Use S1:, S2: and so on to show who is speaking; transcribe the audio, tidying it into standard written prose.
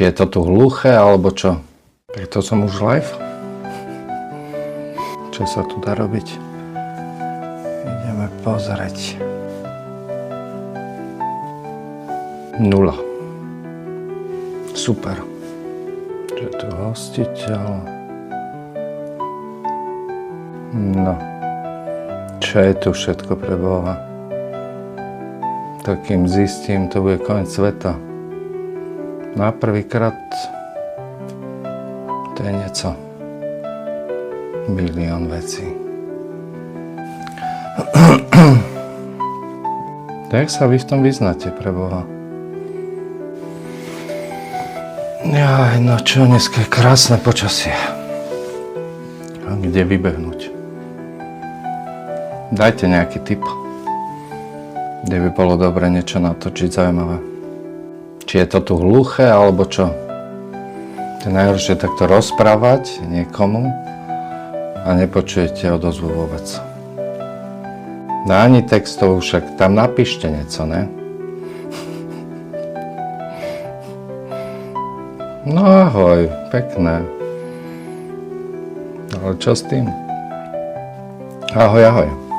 S1: Či je to tu hluché, alebo čo? Preto som už live. Čo sa tu dá robiť? Ideme pozrieť. 0. Super. Čo je tu hostiteľ? No. Čo je tu všetko pre Boha? Takým zistím, to bude koniec sveta. Na prvýkrát to je niečo. Bilión vecí. Jak sa vy v tom vyznáte, pre Boha? Jaj, no čo, dneska je krásne počasie. A kde vybehnúť? Dajte nejaký tip, kde by bolo dobre niečo natočiť zaujímavé. Či je to tu hluché, alebo čo? To je najhoršie takto rozprávať niekomu a nepočujete odozvu vôbec. No ani textov, však tam napíšte niečo, ne? No ahoj, pekné. Ale čo s tým? Ahoj, ahoj.